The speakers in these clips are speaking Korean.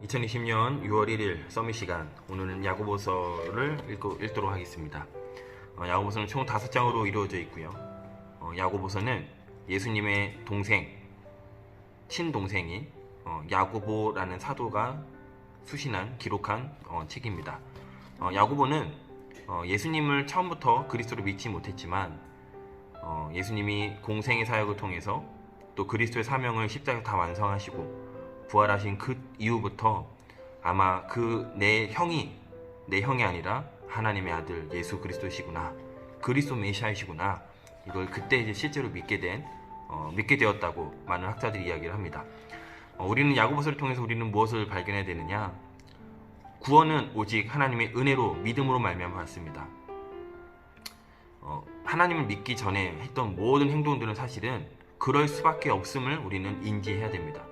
2020년 6월 1일 서밋 시간, 오늘은 야고보서를 읽도록 하겠습니다. 야고보서는 총 5장으로 이루어져 있고요. 야고보서는 예수님의 동생, 친동생인 야고보라는 사도가 수신한, 기록한 책입니다. 야고보는 예수님을 처음부터 그리스도를 믿지 못했지만 예수님이 공생의 사역을 통해서 또 그리스도의 사명을 십자가에 다 완성하시고 부활하신 그 이후부터 아마 내 형이 아니라 하나님의 아들 예수 그리스도시구나, 그리스도 메시아이시구나, 이걸 그때 이제 실제로 믿게 되었다고 많은 학자들이 이야기를 합니다. 우리는 야고보서를 통해서 우리는 무엇을 발견해야 되느냐? 구원은 오직 하나님의 은혜로, 믿음으로 말미암아 왔습니다. 하나님을 믿기 전에 했던 모든 행동들은 사실은 그럴 수밖에 없음을 우리는 인지해야 됩니다.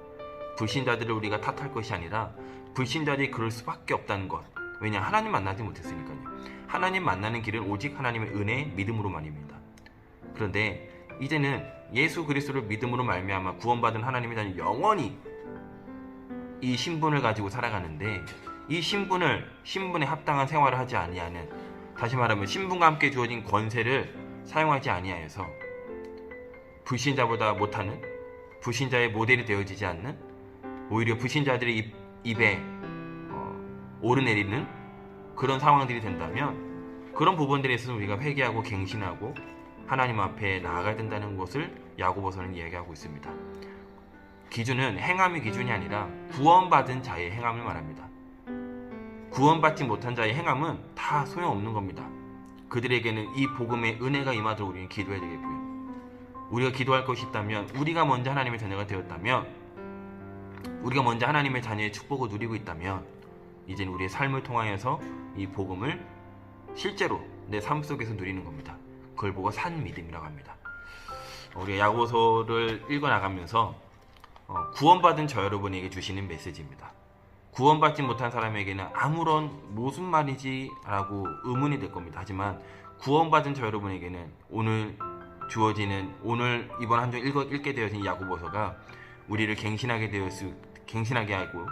불신자들을 우리가 탓할 것이 아니라 불신자들이 그럴 수밖에 없다는 것. 왜냐? 하나님 만나지 못했으니까요. 하나님 만나는 길은 오직 하나님의 은혜, 믿음으로만입니다. 그런데 이제는 예수 그리스도를 믿음으로 말미암아 구원받은 하나님의 자녀 영원히 이 신분을 가지고 살아가는데, 이 신분에 합당한 생활을 하지 아니하는, 다시 말하면 신분과 함께 주어진 권세를 사용하지 아니하여서 불신자보다 못하는, 불신자의 모델이 되어지지 않는, 오히려 불신자들의 입에 오르내리는 그런 상황들이 된다면, 그런 부분들에 있어서 우리가 회개하고 갱신하고 하나님 앞에 나아가야 된다는 것을 야고보서는 이야기하고 있습니다. 기준은 행함의 기준이 아니라 구원받은 자의 행함을 말합니다. 구원받지 못한 자의 행함은 다 소용없는 겁니다. 그들에게는 이 복음의 은혜가 임하도록 우리는 기도해야 되겠고요. 우리가 기도할 것이 있다면, 우리가 먼저 하나님의 자녀가 되었다면, 우리가 먼저 하나님의 자녀의 축복을 누리고 있다면, 이제는 우리의 삶을 통하여서 이 복음을 실제로 내 삶 속에서 누리는 겁니다. 그걸 보고 산 믿음이라고 합니다. 우리가 야고보서를 읽어나가면서 구원받은 저 여러분에게 주시는 메시지입니다. 구원받지 못한 사람에게는 아무런 무슨 말이지 라고 의문이 될 겁니다. 하지만 구원받은 저 여러분에게는 오늘 주어지는, 오늘 이번 한 주 읽게 되어진 야고보서가 우리를 갱신하게 하고,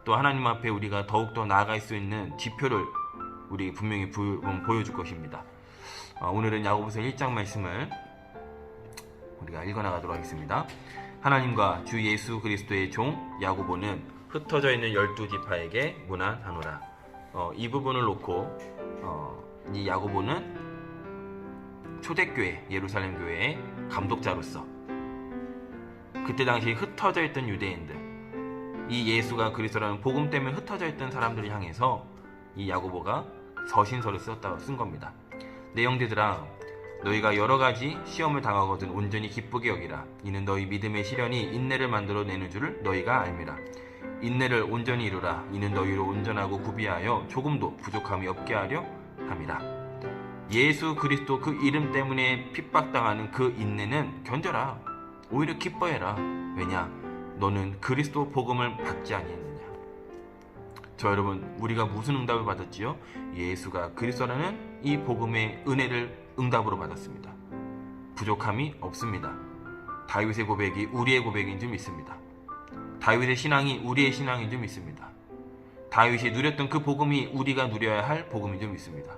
또 하나님 앞에 우리가 더욱더 나아갈 수 있는 지표를 우리 분명히 보여줄 것입니다. 오늘은 야고보서 1장 말씀을 우리가 읽어나가도록 하겠습니다. 하나님과 주 예수 그리스도의 종 야고보는 흩어져 있는 12지파에게 문안하노라. 이 부분을 놓고 이 야고보는 초대교회, 예루살렘 교회의 감독자로서 그때 당시 흩어져 있던 유대인들, 이 예수가 그리스도라는 복음 때문에 흩어져 있던 사람들을 향해서 이 야고보가 서신서를 쓴 겁니다. 내용들아, 너희가 여러 가지 시험을 당하거든 온전히 기쁘게 여기라. 이는 너희 믿음의 시련이 인내를 만들어 내는 줄을 너희가 알미라. 인내를 온전히 이루라. 이는 너희로 온전하고 구비하여 조금도 부족함이 없게 하려 함이라. 예수 그리스도 그 이름 때문에 핍박당하는 그 인내는 견뎌라. 오히려 기뻐해라. 왜냐? 너는 그리스도 복음을 받지 아니했느냐. 저 여러분, 우리가 무슨 응답을 받았지요? 예수가 그리스도라는 이 복음의 은혜를 응답으로 받았습니다. 부족함이 없습니다. 다윗의 고백이 우리의 고백인 줄 믿습니다. 다윗의 신앙이 우리의 신앙인 줄 믿습니다. 다윗이 누렸던 그 복음이 우리가 누려야 할 복음인 줄 믿습니다.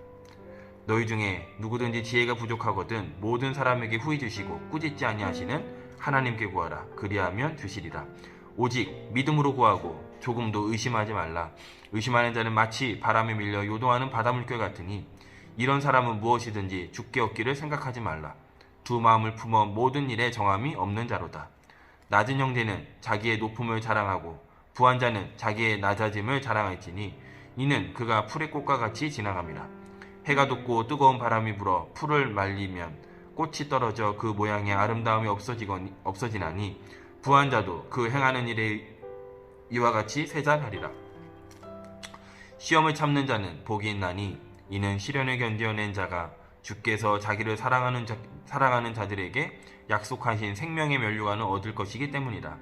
너희 중에 누구든지 지혜가 부족하거든 모든 사람에게 후히 주시고 꾸짖지 아니하시는 하나님께 구하라. 그리하면 주시리라. 오직 믿음으로 구하고 조금도 의심하지 말라. 의심하는 자는 마치 바람에 밀려 요동하는 바닷물결 같으니 이런 사람은 무엇이든지 죽게 얻기를 생각하지 말라. 두 마음을 품어 모든 일에 정함이 없는 자로다. 낮은 형제는 자기의 높음을 자랑하고 부한 자는 자기의 낮아짐을 자랑할지니 이는 그가 풀의 꽃과 같이 지나갑니다. 해가 돋고 뜨거운 바람이 불어 풀을 말리면 꽃이 떨어져 그 모양의 아름다움이 없어지나니 부한 자도 그 행하는 일에 이와 같이 쇠잔하리라. 시험을 참는 자는 복이 있나니 이는 시련을 견뎌낸 자가 주께서 자기를 사랑하는 자들에게 약속하신 생명의 면류관을 얻을 것이기 때문이라.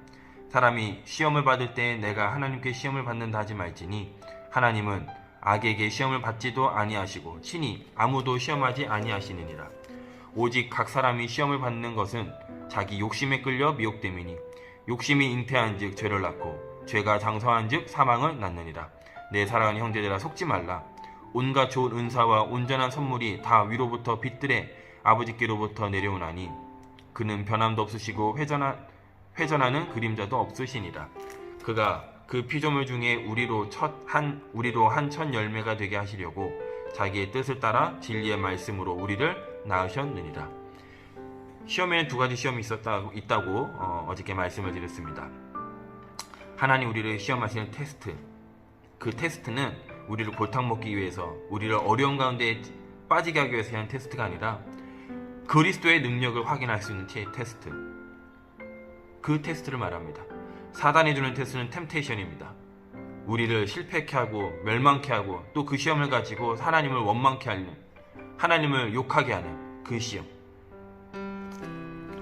사람이 시험을 받을 때 내가 하나님께 시험을 받는다 하지 말지니 하나님은 악에게 시험을 받지도 아니하시고 친히 아무도 시험하지 아니하시느니라. 오직 각 사람이 시험을 받는 것은 자기 욕심에 끌려 미혹됨이니 욕심이 잉태한 즉 죄를 낳고 죄가 장성한즉 사망을 낳느니라. 내 사랑하는 형제들아 속지 말라. 온갖 좋은 은사와 온전한 선물이 다 위로부터 빛들의 아버지께로부터 내려오나니 그는 변함도 없으시고 회전하는 그림자도 없으시니라. 그가 그 피조물 중에 우리로 한 첫 열매가 되게 하시려고 자기의 뜻을 따라 진리의 말씀으로 우리를 낳으셨느니라. 시험에는 두 가지 시험이 있다고 어저께 말씀을 드렸습니다. 하나님 우리를 시험하시는 테스트. 그 테스트는 우리를 골탕 먹기 위해서, 우리를 어려운 가운데 빠지게 하기 위해서 하는 테스트가 아니라 그리스도의 능력을 확인할 수 있는 테스트. 그 테스트를 말합니다. 사단이 주는 테스트는 템테이션입니다. 우리를 실패케 하고 멸망케 하고 또 그 시험을 가지고 하나님을 원망케 하는, 하나님을 욕하게 하는 그 시험.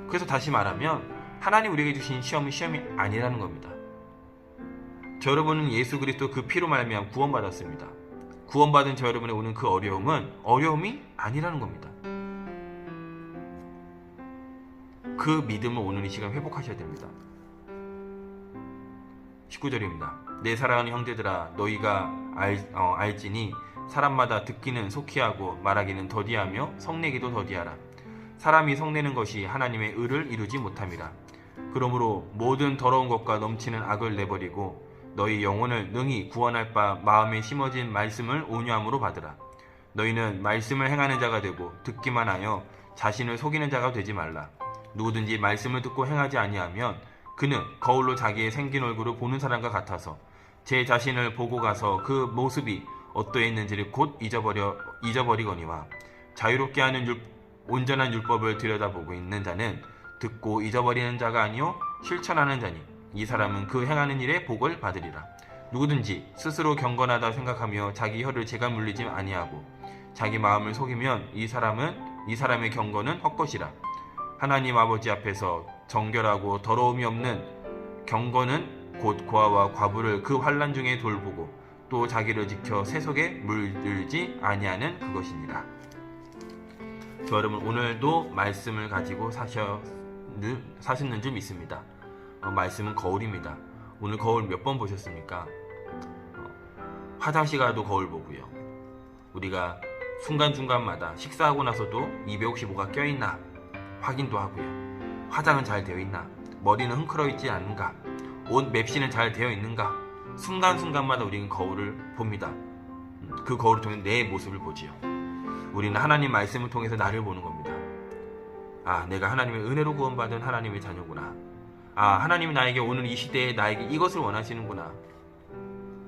그래서 다시 말하면 하나님 우리에게 주신 시험은 시험이 아니라는 겁니다. 저 여러분은 예수 그리스도 그 피로 말미암아 구원받았습니다. 구원받은 저 여러분의 오는 그 어려움은 어려움이 아니라는 겁니다. 그 믿음을 오늘 이 시간 회복하셔야 됩니다. 19절입니다. 내 사랑하는 형제들아 너희가 알지니 사람마다 듣기는 속히 하고 말하기는 더디하며 성내기도 더디하라. 사람이 성내는 것이 하나님의 의를 이루지 못함이라. 그러므로 모든 더러운 것과 넘치는 악을 내버리고 너희 영혼을 능히 구원할 바 마음에 심어진 말씀을 온유함으로 받으라. 너희는 말씀을 행하는 자가 되고 듣기만 하여 자신을 속이는 자가 되지 말라. 누구든지 말씀을 듣고 행하지 아니하면 그는 거울로 자기의 생긴 얼굴을 보는 사람과 같아서 제 자신을 보고 가서 그 모습이 어떠했는지를 곧 잊어버리거니와 자유롭게 하는 온전한 율법을 들여다보고 있는 자는 듣고 잊어버리는 자가 아니요 실천하는 자니 이 사람은 그 행하는 일에 복을 받으리라. 누구든지 스스로 경건하다 생각하며 자기 혀를 제가 물리지 아니하고 자기 마음을 속이면 이 사람의 경건은 헛것이라. 하나님 아버지 앞에서 정결하고 더러움이 없는 경건은 곧 고아와 과부를 그 환난 중에 돌보고 또 자기를 지켜 세속에 물들지 아니하는 그것이니라. 저 여러분 오늘도 말씀을 가지고 사셨는 줄 믿습니다. 말씀은 거울입니다. 오늘 거울 몇 번 보셨습니까? 화장실 가도 거울 보고요. 우리가 순간순간마다 식사하고 나서도 입에 혹시 뭐가 껴있나 확인도 하고요. 화장은 잘 되어 있나, 머리는 흥크러 있지 않은가, 옷 맵시는 잘 되어 있는가, 순간순간마다 우리는 거울을 봅니다. 그 거울을 통해 내 모습을 보지요. 우리는 하나님 말씀을 통해서 나를 보는 겁니다. 아, 내가 하나님의 은혜로 구원받은 하나님의 자녀구나. 아, 하나님이 나에게 오늘 이 시대에 나에게 이것을 원하시는구나.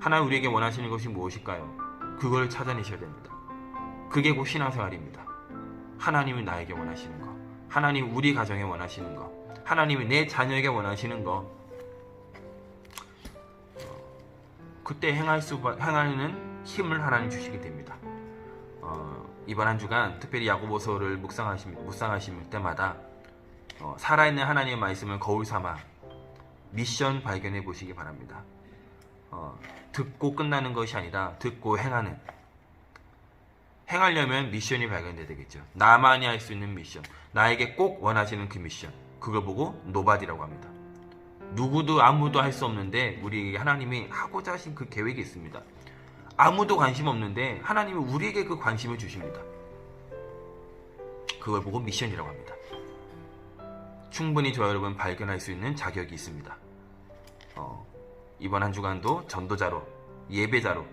하나님 우리에게 원하시는 것이 무엇일까요? 그걸 찾아내셔야 됩니다. 그게 곧 신앙생활입니다. 하나님이 나에게 원하시는 것, 하나님 우리 가정에 원하시는 것, 하나님이 내 자녀에게 원하시는 것, 그때 행하는 힘을 하나님 주시게 됩니다. 이번 한 주간 특별히 야고보서를 묵상하실 때마다 살아있는 하나님의 말씀을 거울 삼아 미션 발견해 보시기 바랍니다. 듣고 끝나는 것이 아니라 듣고 행하려면 미션이 발견돼야 되겠죠. 나만이 할 수 있는 미션, 나에게 꼭 원하시는 그 미션, 그걸 보고 노바디라고 합니다. 누구도 아무도 할 수 없는데 우리에게 하나님이 하고자 하신 그 계획이 있습니다. 아무도 관심 없는데 하나님이 우리에게 그 관심을 주십니다. 그걸 보고 미션이라고 합니다. 충분히 저 여러분 발견할 수 있는 자격이 있습니다. 이번 한 주간도 전도자로, 예배자로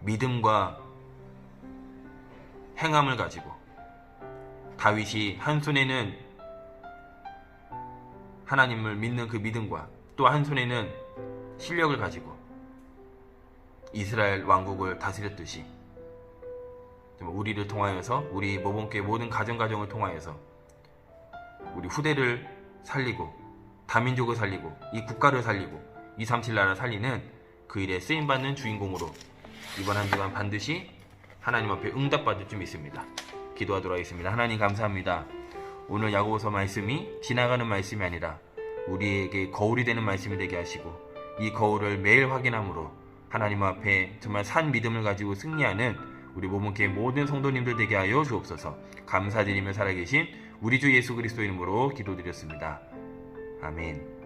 믿음과 행함을 가지고 다윗이 한 손에는 하나님을 믿는 그 믿음과 또 한 손에는 실력을 가지고 이스라엘 왕국을 다스렸듯이 우리를 통하여서, 우리 모범교회 모든 가정을 통하여서 우리 후대를 살리고 다민족을 살리고 이 국가를 살리고 237 나라를 살리는 그 일에 쓰임받는 주인공으로 이번 한 주간 반드시 하나님 앞에 응답받을 줄 믿습니다. 기도하도록 하겠습니다. 하나님 감사합니다. 오늘 야고보서 말씀이 지나가는 말씀이 아니라 우리에게 거울이 되는 말씀이 되게 하시고 이 거울을 매일 확인함으로 하나님 앞에 정말 산 믿음을 가지고 승리하는 우리 모범교회 모든 성도님들 되게 하여 주옵소서. 감사드리며 살아계신 우리 주 예수 그리스도 이름으로 기도드렸습니다. 아멘.